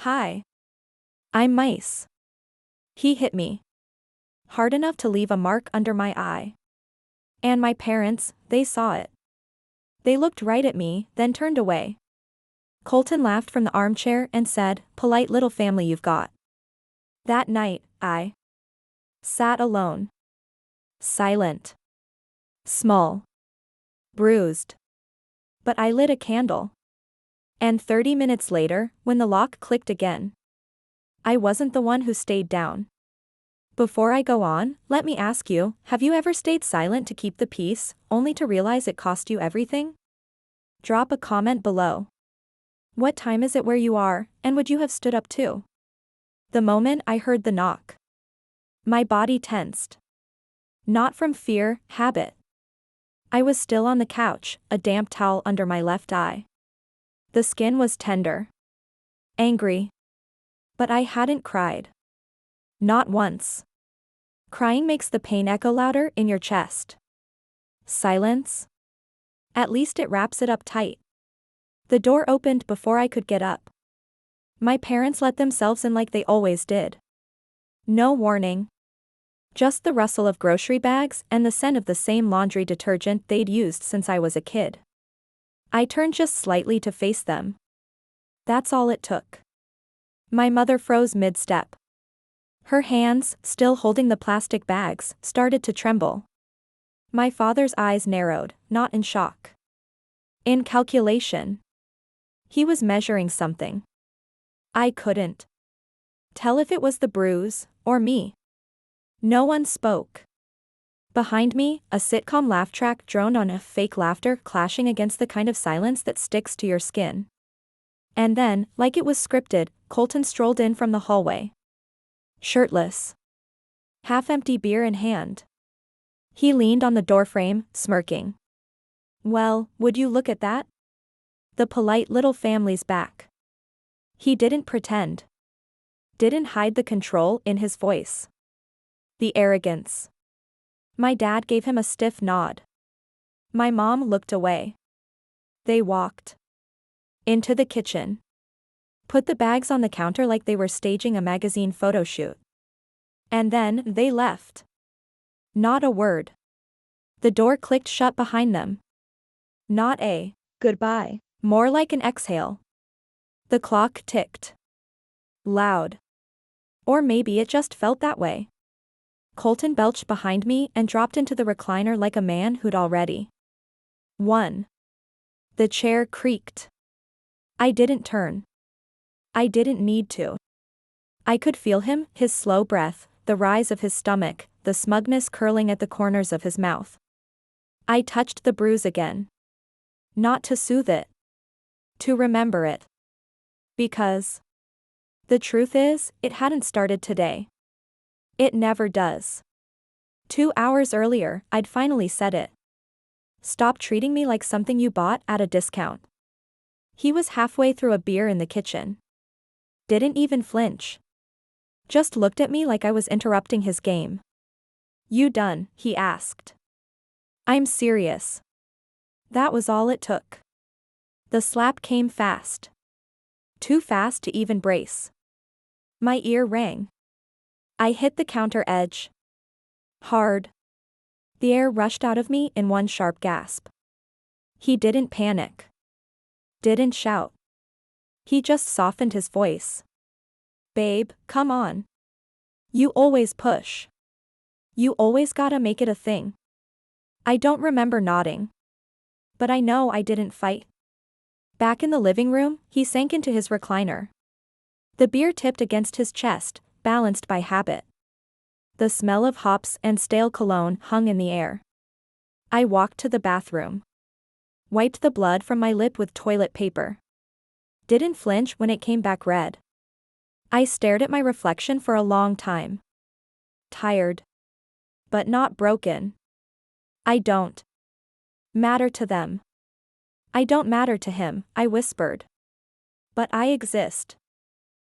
Hi. I'm Mice. He hit me. Hard enough to leave a mark under my eye. And my parents, they saw it. They looked right at me, then turned away. Colton laughed from the armchair and said, "Polite little family you've got." That night, I sat alone. Silent. Small. Bruised. But I lit a candle. And 30 minutes later, when the lock clicked again, I wasn't the one who stayed down. Before I go on, let me ask you, have you ever stayed silent to keep the peace, only to realize it cost you everything? Drop a comment below. What time is it where you are, and would you have stood up too? The moment I heard the knock, my body tensed. Not from fear, habit. I was still on the couch, a damp towel under my left eye. The skin was tender. Angry. But I hadn't cried. Not once. Crying makes the pain echo louder in your chest. Silence? At least it wraps it up tight. The door opened before I could get up. My parents let themselves in like they always did. No warning. Just the rustle of grocery bags and the scent of the same laundry detergent they'd used since I was a kid. I turned just slightly to face them. That's all it took. My mother froze mid-step. Her hands, still holding the plastic bags, started to tremble. My father's eyes narrowed, not in shock. In calculation. He was measuring something. I couldn't tell if it was the bruise, or me. No one spoke. Behind me, a sitcom laugh track droned on, a fake laughter clashing against the kind of silence that sticks to your skin. And then, like it was scripted, Colton strolled in from the hallway. Shirtless. Half-empty beer in hand. He leaned on the doorframe, smirking. Well, would you look at that? The polite little family's back. He didn't pretend. Didn't hide the control in his voice. The arrogance. My dad gave him a stiff nod. My mom looked away. They walked into the kitchen. Put the bags on the counter like they were staging a magazine photo shoot. And then they left. Not a word. The door clicked shut behind them. Not a goodbye, more like an exhale. The clock ticked. Loud. Or maybe it just felt that way. Colton belched behind me and dropped into the recliner like a man who'd already won. The chair creaked. I didn't turn. I didn't need to. I could feel him, his slow breath, the rise of his stomach, the smugness curling at the corners of his mouth. I touched the bruise again. Not to soothe it. To remember it. Because the truth is, it hadn't started today. It never does. 2 hours earlier, I'd finally said it. Stop treating me like something you bought at a discount. He was halfway through a beer in the kitchen. Didn't even flinch. Just looked at me like I was interrupting his game. You done? He asked. I'm serious. That was all it took. The slap came fast. Too fast to even brace. My ear rang. I hit the counter edge. Hard. The air rushed out of me in one sharp gasp. He didn't panic. Didn't shout. He just softened his voice. Babe, come on. You always push. You always gotta make it a thing. I don't remember nodding. But I know I didn't fight. Back in the living room, he sank into his recliner. The beer tipped against his chest, balanced by habit. The smell of hops and stale cologne hung in the air. I walked to the bathroom. Wiped the blood from my lip with toilet paper. Didn't flinch when it came back red. I stared at my reflection for a long time. Tired. But not broken. I don't matter to them. I don't matter to him, I whispered. But I exist.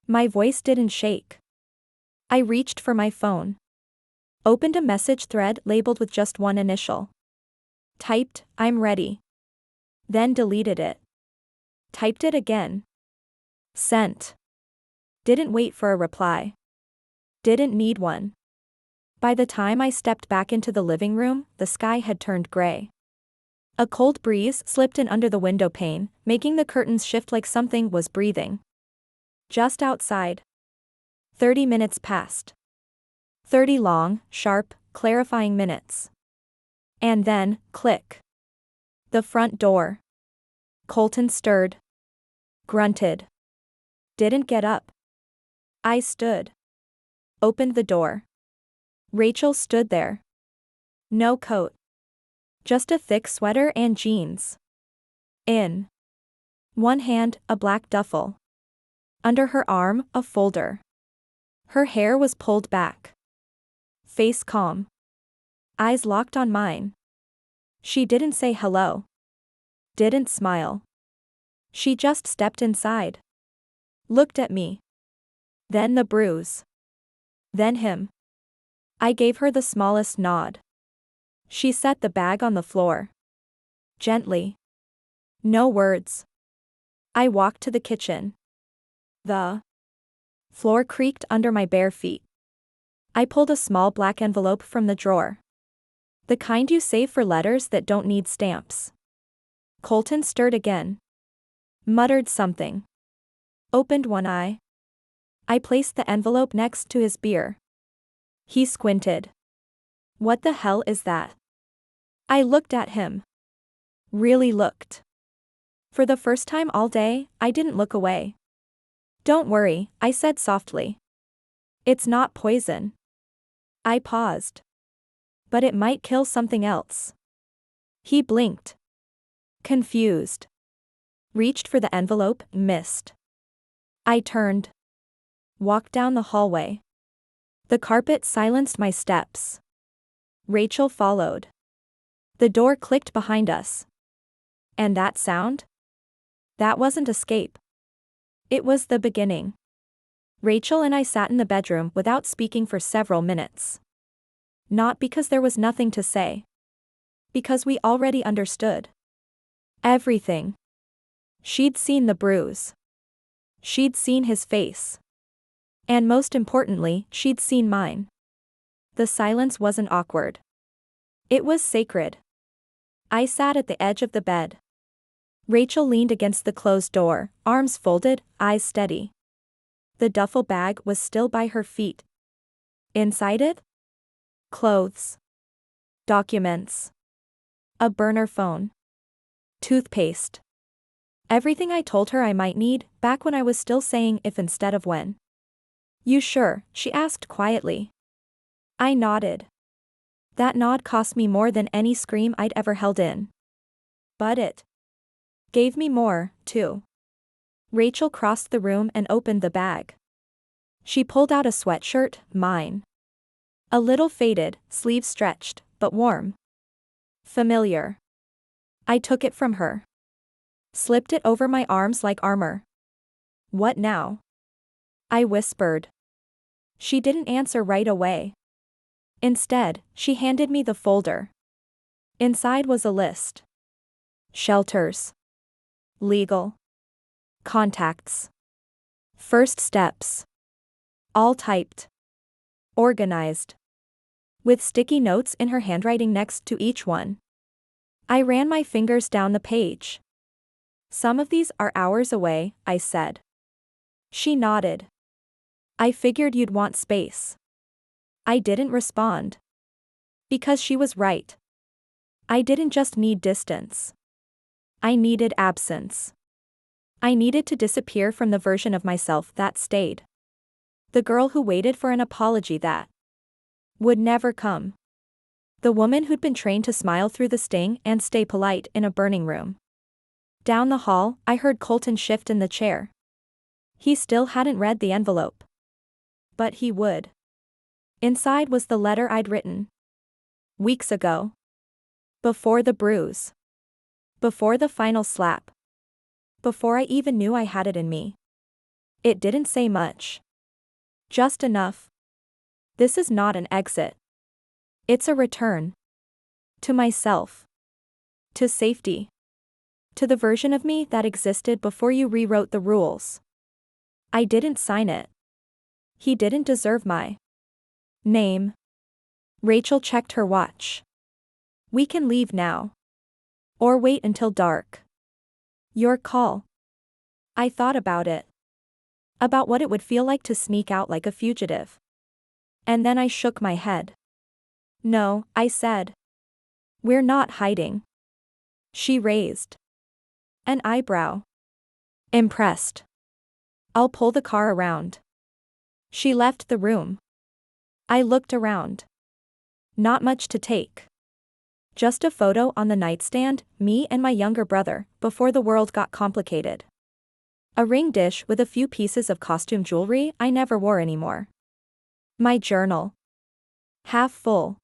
My voice didn't shake. I reached for my phone. Opened a message thread labeled with just one initial. Typed, I'm ready. Then deleted it. Typed it again. Sent. Didn't wait for a reply. Didn't need one. By the time I stepped back into the living room, the sky had turned gray. A cold breeze slipped in under the window pane, making the curtains shift like something was breathing. Just outside. 30 minutes passed. 30 long, sharp, clarifying minutes. And then, click. The front door. Colton stirred. Grunted. Didn't get up. I stood. Opened the door. Rachel stood there. No coat. Just a thick sweater and jeans. In one hand, a black duffel. Under her arm, a folder. Her hair was pulled back. Face calm. Eyes locked on mine. She didn't say hello. Didn't smile. She just stepped inside. Looked at me. Then the bruise. Then him. I gave her the smallest nod. She set the bag on the floor. Gently. No words. I walked to the kitchen. The floor creaked under my bare feet. I pulled a small black envelope from the drawer. The kind you save for letters that don't need stamps. Colton stirred again. Muttered something. Opened one eye. I placed the envelope next to his beer. He squinted. What the hell is that? I looked at him. Really looked. For the first time all day, I didn't look away. Don't worry, I said softly. It's not poison. I paused. But it might kill something else. He blinked. Confused. Reached for the envelope, missed. I turned. Walked down the hallway. The carpet silenced my steps. Rachel followed. The door clicked behind us. And that sound? That wasn't escape. It was the beginning. Rachel and I sat in the bedroom without speaking for several minutes. Not because there was nothing to say. Because we already understood. Everything. She'd seen the bruise. She'd seen his face. And most importantly, she'd seen mine. The silence wasn't awkward. It was sacred. I sat at the edge of the bed. Rachel leaned against the closed door, arms folded, eyes steady. The duffel bag was still by her feet. Inside it? Clothes. Documents. A burner phone. Toothpaste. Everything I told her I might need, back when I was still saying if instead of when. You sure? She asked quietly. I nodded. That nod cost me more than any scream I'd ever held in. But it gave me more, too. Rachel crossed the room and opened the bag. She pulled out a sweatshirt, mine. A little faded, sleeves stretched, but warm. Familiar. I took it from her. Slipped it over my arms like armor. What now? I whispered. She didn't answer right away. Instead, she handed me the folder. Inside was a list. Shelters. Legal. Contacts. First steps. All typed. Organized. With sticky notes in her handwriting next to each one. I ran my fingers down the page. Some of these are hours away, I said. She nodded. I figured you'd want space. I didn't respond. Because she was right. I didn't just need distance. I needed absence. I needed to disappear from the version of myself that stayed. The girl who waited for an apology that would never come. The woman who'd been trained to smile through the sting and stay polite in a burning room. Down the hall, I heard Colton shift in the chair. He still hadn't read the envelope. But he would. Inside was the letter I'd written. Weeks ago. Before the bruise. Before the final slap. Before I even knew I had it in me. It didn't say much. Just enough. This is not an exit. It's a return. To myself. To safety. To the version of me that existed before you rewrote the rules. I didn't sign it. He didn't deserve my name. Rachel checked her watch. We can leave now. Or wait until dark. Your call. I thought about it. About what it would feel like to sneak out like a fugitive. And then I shook my head. No, I said. We're not hiding. She raised an eyebrow. Impressed. I'll pull the car around. She left the room. I looked around. Not much to take. Just a photo on the nightstand, me and my younger brother, before the world got complicated. A ring dish with a few pieces of costume jewelry I never wore anymore. My journal. Half full.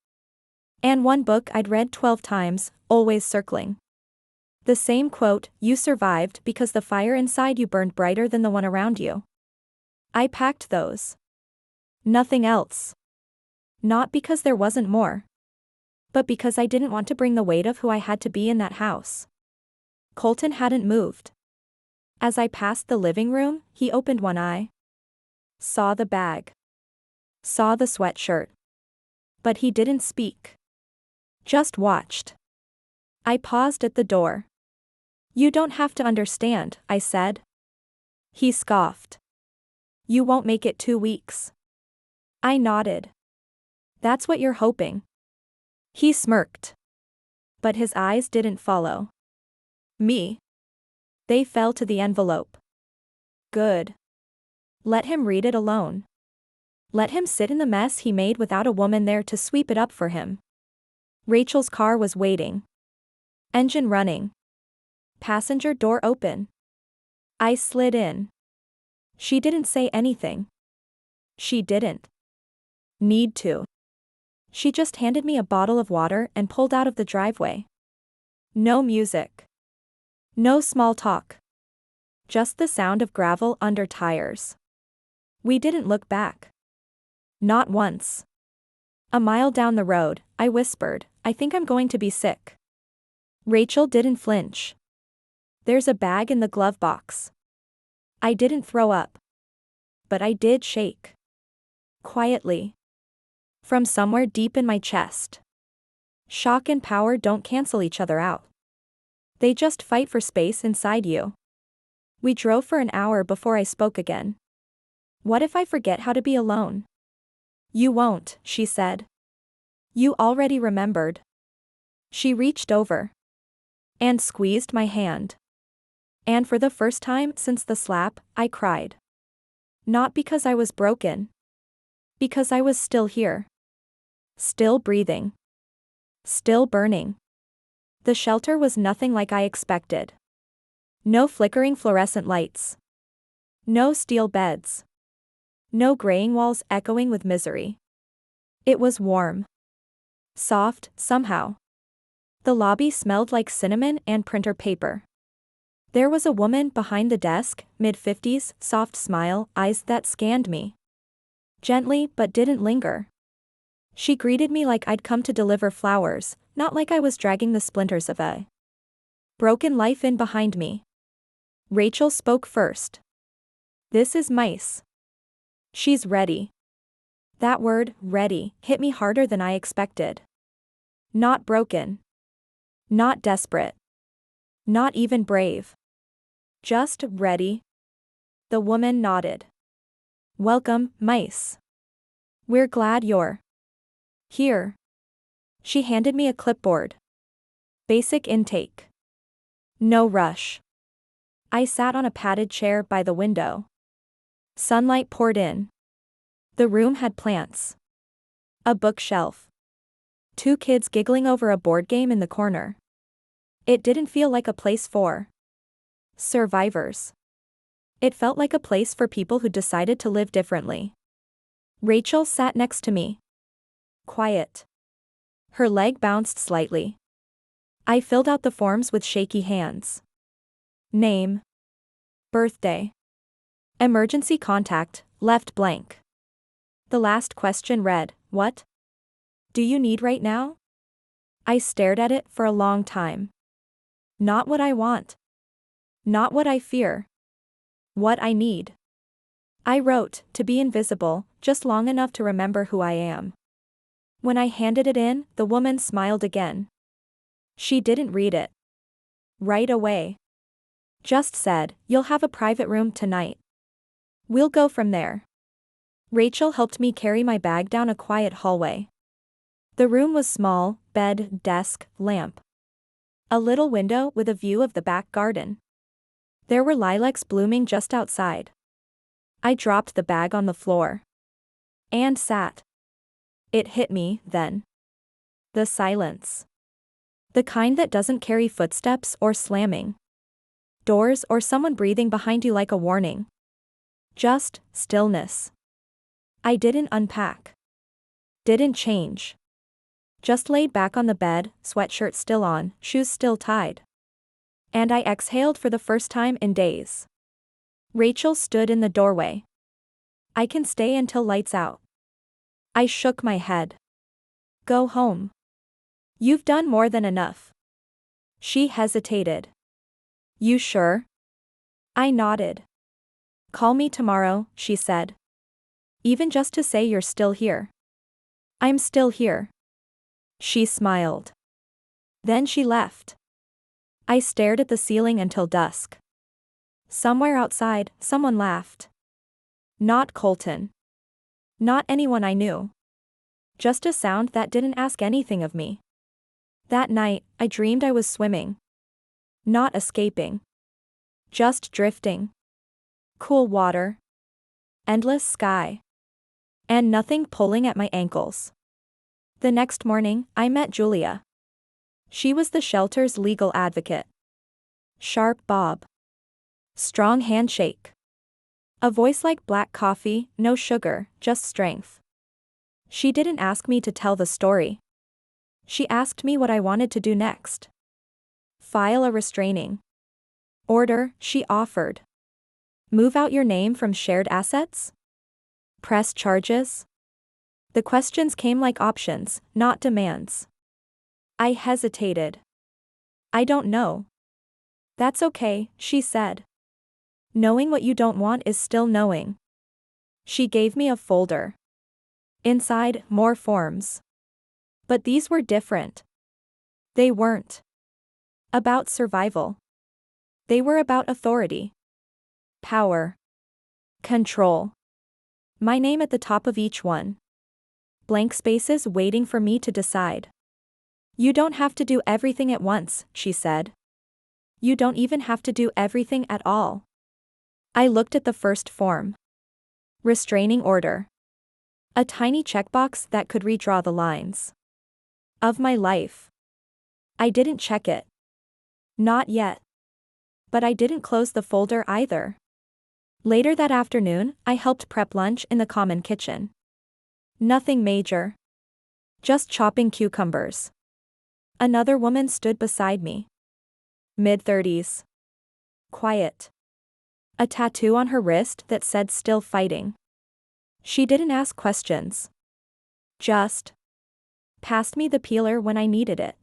And one book I'd read 12 times, always circling. The same quote, "You survived because the fire inside you burned brighter than the one around you." I packed those. Nothing else. Not because there wasn't more. But because I didn't want to bring the weight of who I had to be in that house. Colton hadn't moved. As I passed the living room, he opened one eye. Saw the bag. Saw the sweatshirt. But he didn't speak. Just watched. I paused at the door. You don't have to understand, I said. He scoffed. You won't make it 2 weeks. I nodded. That's what you're hoping. He smirked. But his eyes didn't follow me. They fell to the envelope. Good. Let him read it alone. Let him sit in the mess he made without a woman there to sweep it up for him. Rachel's car was waiting. Engine running. Passenger door open. I slid in. She didn't say anything. She didn't need to. She just handed me a bottle of water and pulled out of the driveway. No music. No small talk. Just the sound of gravel under tires. We didn't look back. Not once. A mile down the road, I whispered, I think I'm going to be sick. Rachel didn't flinch. There's a bag in the glove box. I didn't throw up. But I did shake. Quietly. From somewhere deep in my chest. Shock and power don't cancel each other out. They just fight for space inside you. We drove for an hour before I spoke again. What if I forget how to be alone? You won't, she said. You already remembered. She reached over. And squeezed my hand. And for the first time since the slap, I cried. Not because I was broken. Because I was still here. Still breathing. Still burning. The shelter was nothing like I expected. No flickering fluorescent lights. No steel beds. No graying walls echoing with misery. It was warm. Soft, somehow. The lobby smelled like cinnamon and printer paper. There was a woman behind the desk, mid-50s, soft smile, eyes that scanned me. Gently but didn't linger. She greeted me like I'd come to deliver flowers, not like I was dragging the splinters of a broken life in behind me. Rachel spoke first. This is Mice. She's ready. That word, ready, hit me harder than I expected. Not broken. Not desperate. Not even brave. Just ready. The woman nodded. Welcome, Mice. We're glad you're here. She handed me a clipboard. Basic intake. No rush. I sat on a padded chair by the window. Sunlight poured in. The room had plants. A bookshelf. 2 kids giggling over a board game in the corner. It didn't feel like a place for survivors. It felt like a place for people who decided to live differently. Rachel sat next to me. Quiet. Her leg bounced slightly. I filled out the forms with shaky hands. Name. Birthday. Emergency contact, left blank. The last question read, what do you need right now? I stared at it for a long time. Not what I want. Not what I fear. What I need. I wrote, to be invisible, just long enough to remember who I am. When I handed it in, the woman smiled again. She didn't read it right away. Just said, "You'll have a private room tonight. We'll go from there." Rachel helped me carry my bag down a quiet hallway. The room was small, bed, desk, lamp. A little window with a view of the back garden. There were lilacs blooming just outside. I dropped the bag on the floor. And sat. It hit me, then. The silence. The kind that doesn't carry footsteps or slamming doors or someone breathing behind you like a warning. Just stillness. I didn't unpack. Didn't change. Just laid back on the bed, sweatshirt still on, shoes still tied. And I exhaled for the first time in days. Rachel stood in the doorway. "I can stay until lights out." I shook my head. "Go home. You've done more than enough." She hesitated. "You sure?" I nodded. "Call me tomorrow," she said. "Even just to say you're still here." "I'm still here." She smiled. Then she left. I stared at the ceiling until dusk. Somewhere outside, someone laughed. Not Colton. Not anyone I knew. Just a sound that didn't ask anything of me. That night, I dreamed I was swimming. Not escaping. Just drifting. Cool water. Endless sky. And nothing pulling at my ankles. The next morning, I met Julia. She was the shelter's legal advocate. Sharp bob. Strong handshake. A voice like black coffee, no sugar, just strength. She didn't ask me to tell the story. She asked me what I wanted to do next. File a restraining order, she offered. Move out your name from shared assets? Press charges? The questions came like options, not demands. I hesitated. "I don't know." "That's okay," she said. "Knowing what you don't want is still knowing." She gave me a folder. Inside, more forms. But these were different. They weren't about survival. They were about authority. Power. Control. My name at the top of each one. Blank spaces waiting for me to decide. "You don't have to do everything at once," she said. "You don't even have to do everything at all." I looked at the first form. Restraining order. A tiny checkbox that could redraw the lines of my life. I didn't check it. Not yet. But I didn't close the folder either. Later that afternoon, I helped prep lunch in the common kitchen. Nothing major. Just chopping cucumbers. Another woman stood beside me. Mid-30s. Quiet. A tattoo on her wrist that said "Still Fighting." She didn't ask questions. Just passed me the peeler when I needed it.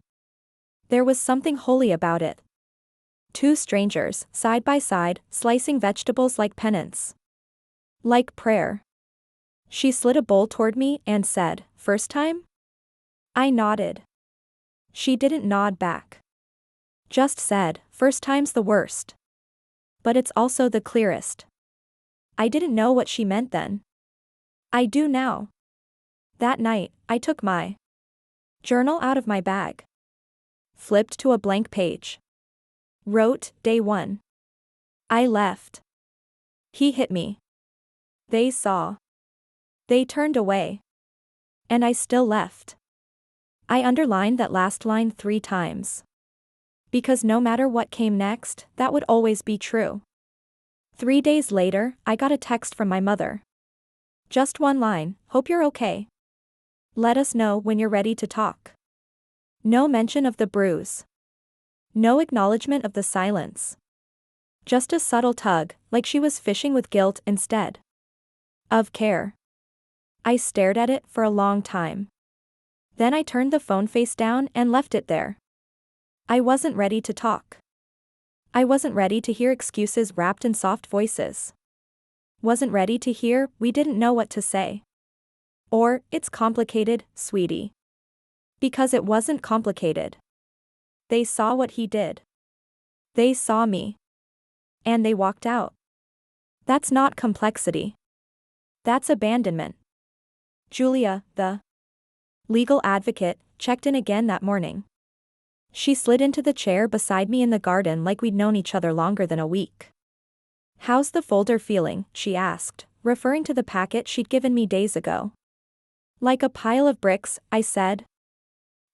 There was something holy about it. Two strangers, side by side, slicing vegetables like penance. Like prayer. She slid a bowl toward me and said, "First time?" I nodded. She didn't nod back. Just said, "First time's the worst. But it's also the clearest." I didn't know what she meant then. I do now. That night, I took my journal out of my bag. Flipped to a blank page. Wrote, "Day 1. I left. He hit me. They saw. They turned away. And I still left." I underlined that last line 3 times. Because no matter what came next, that would always be true. 3 days later, I got a text from my mother. Just one line, "Hope you're okay. Let us know when you're ready to talk." No mention of the bruise. No acknowledgement of the silence. Just a subtle tug, like she was fishing with guilt instead of care. I stared at it for a long time. Then I turned the phone face down and left it there. I wasn't ready to talk. I wasn't ready to hear excuses wrapped in soft voices. wasn't ready to hear, we didn't know what to say. Or, it's complicated, sweetie. Because it wasn't complicated. They saw what he did. They saw me. And they walked out. That's not complexity. That's abandonment. Julia, the legal advocate, checked in again that morning. She slid into the chair beside me in the garden like we'd known each other longer than a week. "How's the folder feeling?" she asked, referring to the packet she'd given me days ago. "Like a pile of bricks," I said.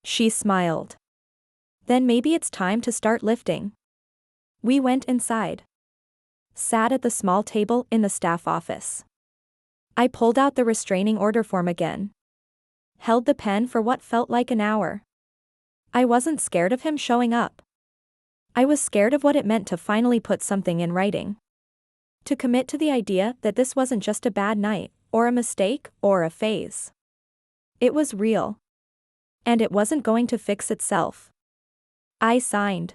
She smiled. "Then maybe it's time to start lifting." We went inside. Sat at the small table in the staff office. I pulled out the restraining order form again. Held the pen for what felt like an hour. I wasn't scared of him showing up. I was scared of what it meant to finally put something in writing. To commit to the idea that this wasn't just a bad night, or a mistake, or a phase. It was real. And it wasn't going to fix itself. I signed.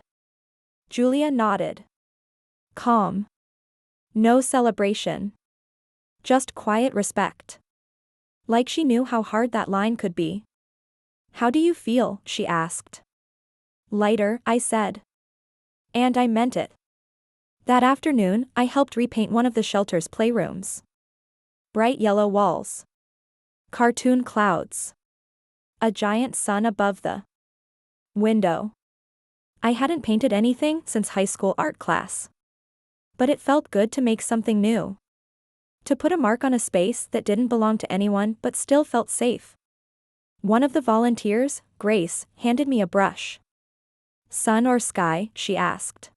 Julia nodded. Calm. No celebration. Just quiet respect. Like she knew how hard that line could be. "How do you feel?" she asked. "Lighter," I said. And I meant it. That afternoon, I helped repaint one of the shelter's playrooms. Bright yellow walls. Cartoon clouds. A giant sun above the window. I hadn't painted anything since high school art class. But it felt good to make something new. To put a mark on a space that didn't belong to anyone but still felt safe. One of the volunteers, Grace, handed me a brush. "Sun or sky?" she asked.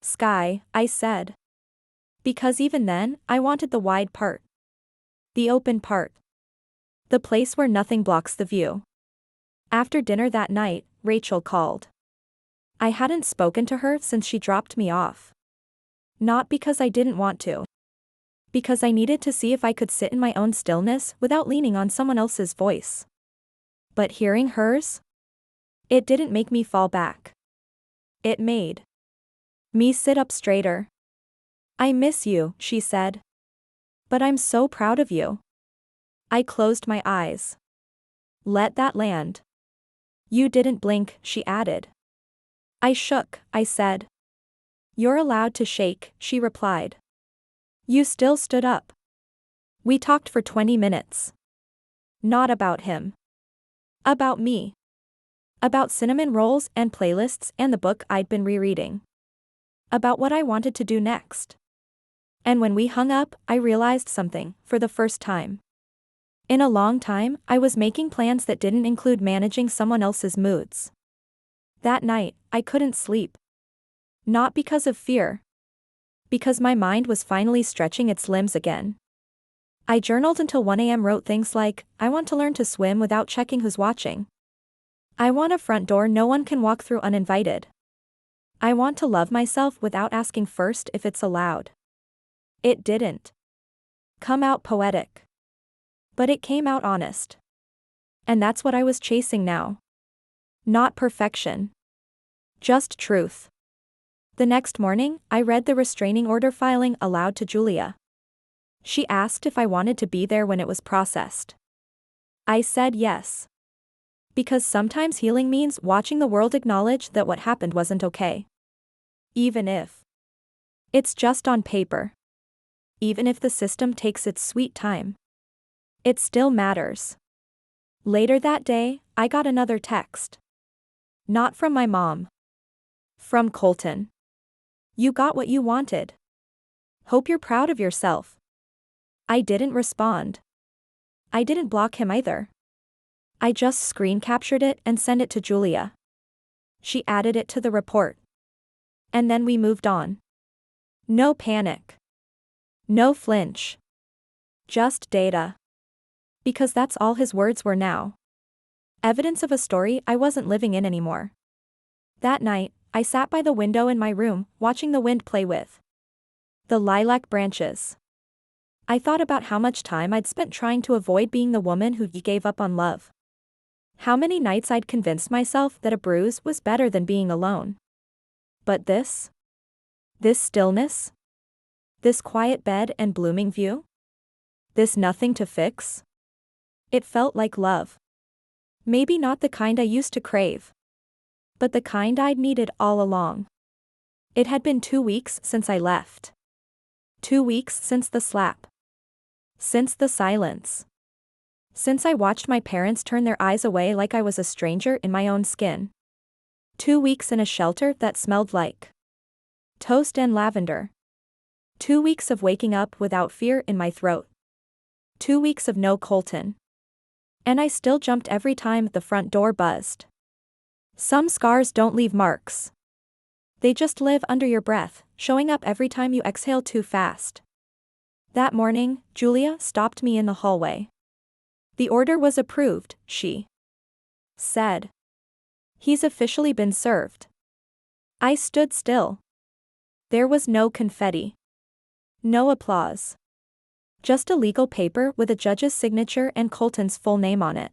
"Sky," I said. Because even then, I wanted the wide part. The open part. The place where nothing blocks the view. After dinner that night, Rachel called. I hadn't spoken to her since she dropped me off. Not because I didn't want to. Because I needed to see if I could sit in my own stillness without leaning on someone else's voice. But hearing hers? It didn't make me fall back. It made me sit up straighter. "I miss you," she said. "But I'm so proud of you." I closed my eyes. Let that land. "You didn't blink," she added. "I shook," I said. "You're allowed to shake," she replied. "You still stood up." We talked for 20 minutes. Not about him. About me. About cinnamon rolls and playlists and the book I'd been rereading. About what I wanted to do next. And when we hung up, I realized something, for the first time. In a long time, I was making plans that didn't include managing someone else's moods. That night, I couldn't sleep. Not because of fear. Because my mind was finally stretching its limbs again. I journaled until 1 a.m. Wrote things like, "I want to learn to swim without checking who's watching. I want a front door no one can walk through uninvited. I want to love myself without asking first if it's allowed." It didn't come out poetic. But it came out honest. And that's what I was chasing now. Not perfection. Just truth. The next morning, I read the restraining order filing aloud to Julia. She asked if I wanted to be there when it was processed. I said yes. Because sometimes healing means watching the world acknowledge that what happened wasn't okay. Even if it's just on paper. Even if the system takes its sweet time. It still matters. Later that day, I got another text. Not from my mom. From Colton. "You got what you wanted. Hope you're proud of yourself." I didn't respond. I didn't block him either. I just screen captured it and sent it to Julia. She added it to the report. And then we moved on. No panic. No flinch. Just data. Because that's all his words were now. Evidence of a story I wasn't living in anymore. That night, I sat by the window in my room, watching the wind play with the lilac branches. I thought about how much time I'd spent trying to avoid being the woman who gave up on love. How many nights I'd convinced myself that a bruise was better than being alone. But this stillness? This quiet bed and blooming view? This nothing to fix? It felt like love. Maybe not the kind I used to crave, but the kind I'd needed all along. It had been 2 weeks since I left. 2 weeks since the slap. Since the silence. Since I watched my parents turn their eyes away like I was a stranger in my own skin. 2 weeks in a shelter that smelled like toast and lavender. 2 weeks of waking up without fear in my throat. 2 weeks of no Colton. And I still jumped every time the front door buzzed. Some scars don't leave marks. They just live under your breath, showing up every time you exhale too fast. That morning, Julia stopped me in the hallway. The order was approved, she said. He's officially been served. I stood still. There was no confetti. No applause. Just a legal paper with a judge's signature and Colton's full name on it.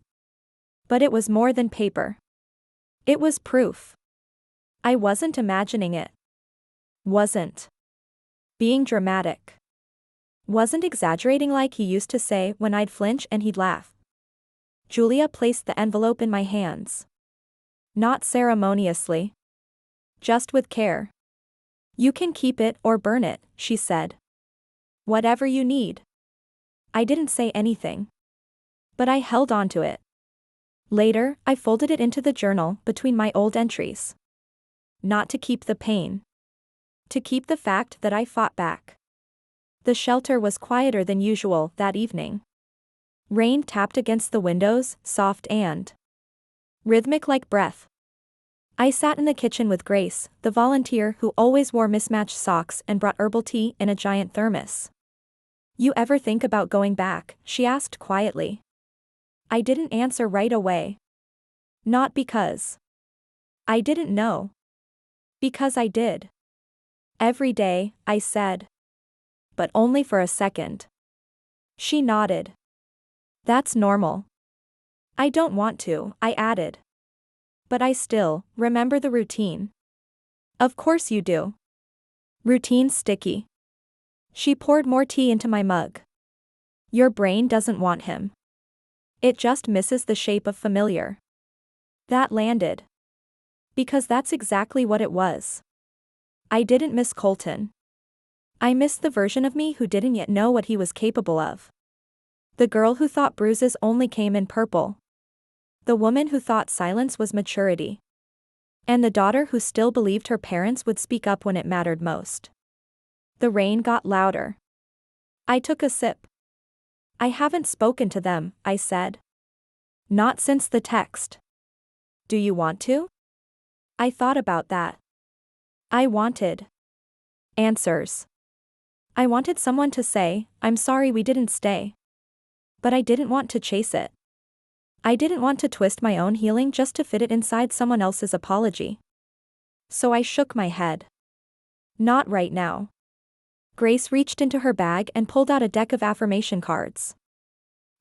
But it was more than paper. It was proof. I wasn't imagining it. Wasn't being dramatic. Wasn't exaggerating like he used to say when I'd flinch and he'd laugh. Julia placed the envelope in my hands. Not ceremoniously. Just with care. You can keep it or burn it, she said. Whatever you need. I didn't say anything. But I held on to it. Later, I folded it into the journal between my old entries. Not to keep the pain. To keep the fact that I fought back. The shelter was quieter than usual that evening. Rain tapped against the windows, soft and rhythmic like breath. I sat in the kitchen with Grace, the volunteer who always wore mismatched socks and brought herbal tea in a giant thermos. You ever think about going back? She asked quietly. I didn't answer right away. Not because I didn't know. Because I did. Every day, I said. But only for a second. She nodded. That's normal. I don't want to, I added. But I still remember the routine. Of course you do. Routine's sticky. She poured more tea into my mug. Your brain doesn't want him. It just misses the shape of familiar. That landed. Because that's exactly what it was. I didn't miss Colton. I missed the version of me who didn't yet know what he was capable of. The girl who thought bruises only came in purple. The woman who thought silence was maturity. And the daughter who still believed her parents would speak up when it mattered most. The rain got louder. I took a sip. I haven't spoken to them, I said. Not since the text. Do you want to? I thought about that. I wanted answers. I wanted someone to say, I'm sorry we didn't stay. But I didn't want to chase it. I didn't want to twist my own healing just to fit it inside someone else's apology. So I shook my head. Not right now. Grace reached into her bag and pulled out a deck of affirmation cards.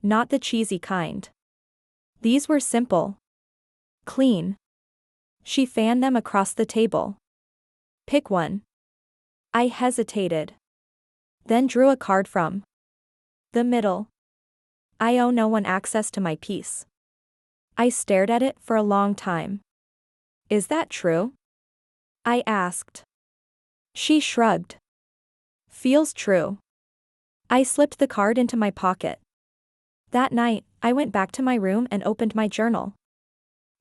Not the cheesy kind. These were simple. Clean. She fanned them across the table. Pick one. I hesitated. Then drew a card from the middle. I owe no one access to my peace. I stared at it for a long time. Is that true? I asked. She shrugged. Feels true. I slipped the card into my pocket. That night, I went back to my room and opened my journal.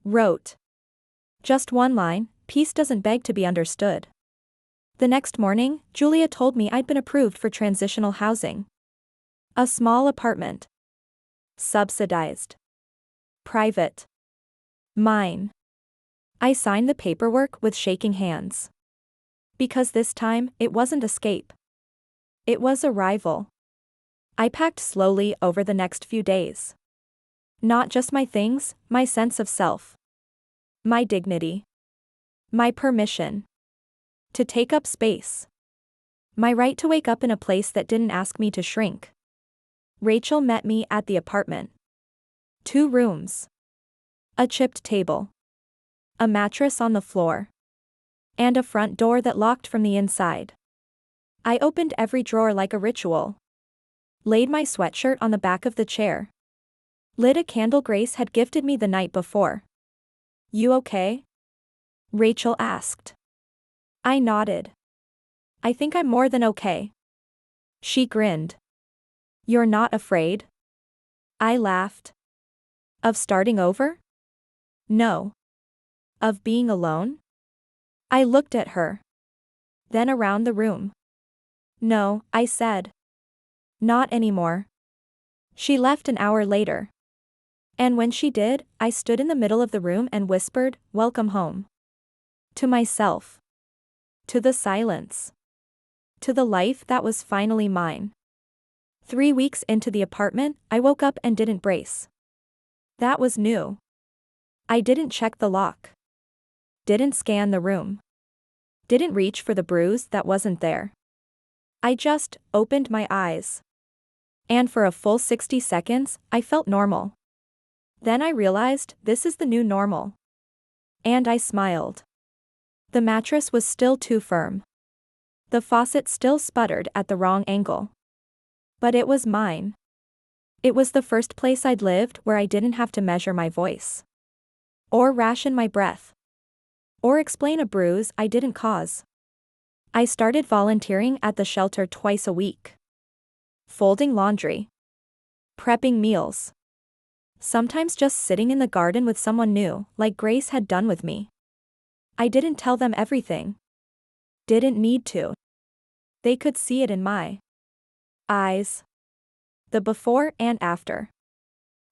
Wrote. Just one line, peace doesn't beg to be understood. The next morning, Julia told me I'd been approved for transitional housing. A small apartment. Subsidized. Private. Mine. I signed the paperwork with shaking hands. Because this time, it wasn't escape. It was arrival. I packed slowly over the next few days. Not just my things, my sense of self. My dignity. My permission. To take up space. My right to wake up in a place that didn't ask me to shrink. Rachel met me at the apartment. 2 rooms. A chipped table. A mattress on the floor. And a front door that locked from the inside. I opened every drawer like a ritual. Laid my sweatshirt on the back of the chair. Lit a candle Grace had gifted me the night before. "You okay?" Rachel asked. I nodded. "I think I'm more than okay." She grinned. "You're not afraid?" I laughed. "Of starting over?" "No." "Of being alone?" I looked at her. Then around the room. "No," I said. "Not anymore." She left an hour later. And when she did, I stood in the middle of the room and whispered, "Welcome home." To myself. To the silence. To the life that was finally mine. 3 weeks into the apartment, I woke up and didn't brace. That was new. I didn't check the lock. Didn't scan the room. Didn't reach for the bruise that wasn't there. I just opened my eyes. And for a full 60 seconds, I felt normal. Then I realized this is the new normal. And I smiled. The mattress was still too firm. The faucet still sputtered at the wrong angle. But it was mine. It was the first place I'd lived where I didn't have to measure my voice. Or ration my breath. Or explain a bruise I didn't cause. I started volunteering at the shelter twice a week. Folding laundry. Prepping meals. Sometimes just sitting in the garden with someone new, like Grace had done with me. I didn't tell them everything. Didn't need to. They could see it in my eyes. The before and after.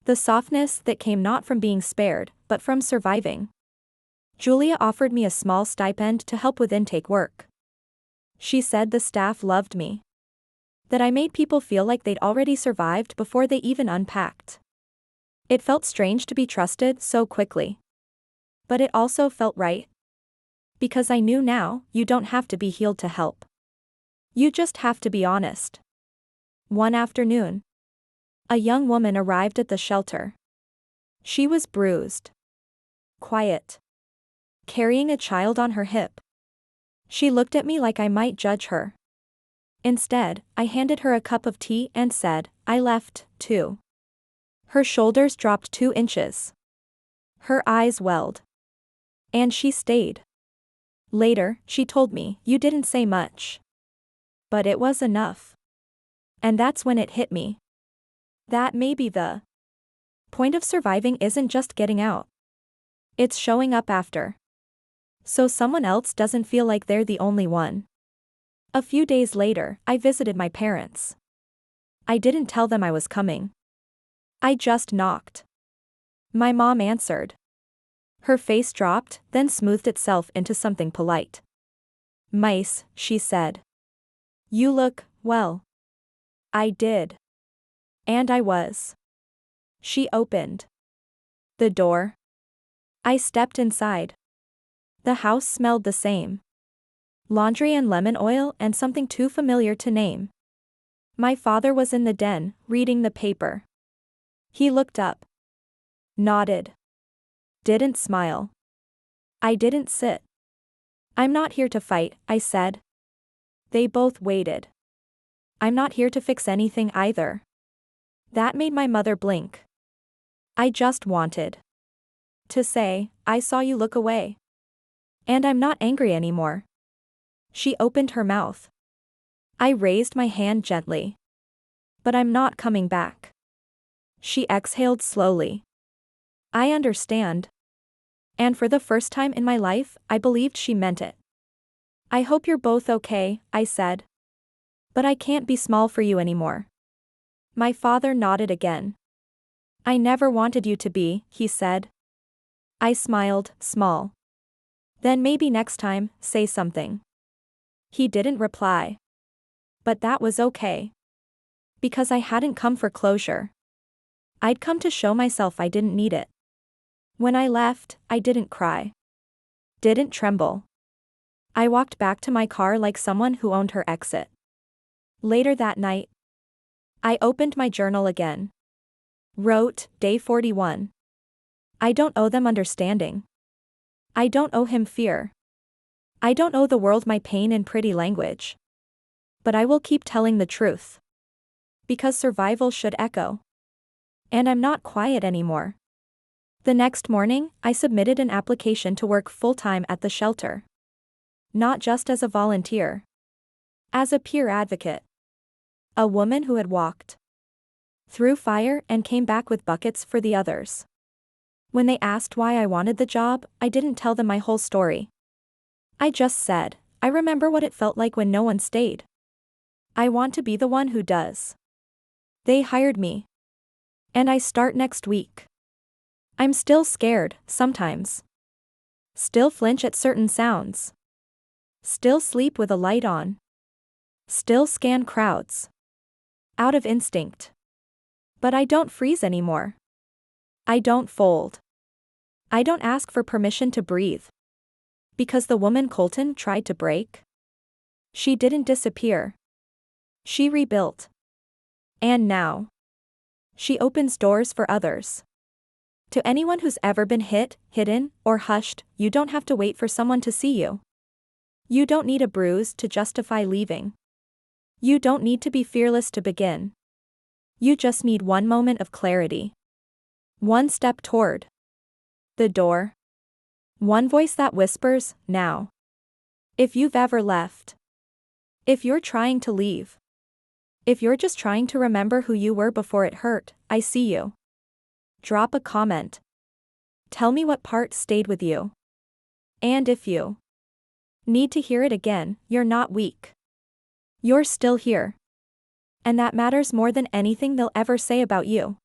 The softness that came not from being spared, but from surviving. Julia offered me a small stipend to help with intake work. She said the staff loved me. That I made people feel like they'd already survived before they even unpacked. It felt strange to be trusted so quickly. But it also felt right. Because I knew now, you don't have to be healed to help. You just have to be honest. One afternoon. A young woman arrived at the shelter. She was bruised. Quiet. Carrying a child on her hip. She looked at me like I might judge her. Instead, I handed her a cup of tea and said, "I left, too." Her shoulders dropped 2 inches. Her eyes welled. And she stayed. Later, she told me, "You didn't say much. But it was enough." And that's when it hit me. That maybe the point of surviving isn't just getting out. It's showing up after. So someone else doesn't feel like they're the only one. A few days later, I visited my parents. I didn't tell them I was coming. I just knocked. My mom answered. Her face dropped, then smoothed itself into something polite. "Mice," she said. "You look, well." I did. And I was. She opened the door. I stepped inside. The house smelled the same. Laundry and lemon oil and something too familiar to name. My father was in the den, reading the paper. He looked up. Nodded. Didn't smile. I didn't sit. "I'm not here to fight," I said. They both waited. "I'm not here to fix anything either." That made my mother blink. I just wanted to say, "I saw you look away. And I'm not angry anymore." She opened her mouth. I raised my hand gently. "But I'm not coming back." She exhaled slowly. "I understand." And for the first time in my life, I believed she meant it. "I hope you're both okay," I said. "But I can't be small for you anymore." My father nodded again. "I never wanted you to be," he said. I smiled, small. "Then maybe next time, say something." He didn't reply. But that was okay. Because I hadn't come for closure. I'd come to show myself I didn't need it. When I left, I didn't cry. Didn't tremble. I walked back to my car like someone who owned her exit. Later that night, I opened my journal again. Wrote, Day 41. I don't owe them understanding. I don't owe him fear. I don't owe the world my pain in pretty language. But I will keep telling the truth. Because survival should echo. And I'm not quiet anymore. The next morning, I submitted an application to work full-time at the shelter. Not just as a volunteer. As a peer advocate. A woman who had walked through fire and came back with buckets for the others. When they asked why I wanted the job, I didn't tell them my whole story. I just said, I remember what it felt like when no one stayed. I want to be the one who does. They hired me. And I start next week. I'm still scared, sometimes. Still flinch at certain sounds. Still sleep with a light on. Still scan crowds. Out of instinct. But I don't freeze anymore. I don't fold. I don't ask for permission to breathe. Because the woman Colton tried to break. She didn't disappear. She rebuilt. And now. She opens doors for others. To anyone who's ever been hit, hidden, or hushed, you don't have to wait for someone to see you. You don't need a bruise to justify leaving. You don't need to be fearless to begin. You just need one moment of clarity. One step toward the door. One voice that whispers, now. If you've ever left. If you're trying to leave. If you're just trying to remember who you were before it hurt, I see you. Drop a comment. Tell me what part stayed with you. And if you need to hear it again, you're not weak. You're still here. And that matters more than anything they'll ever say about you.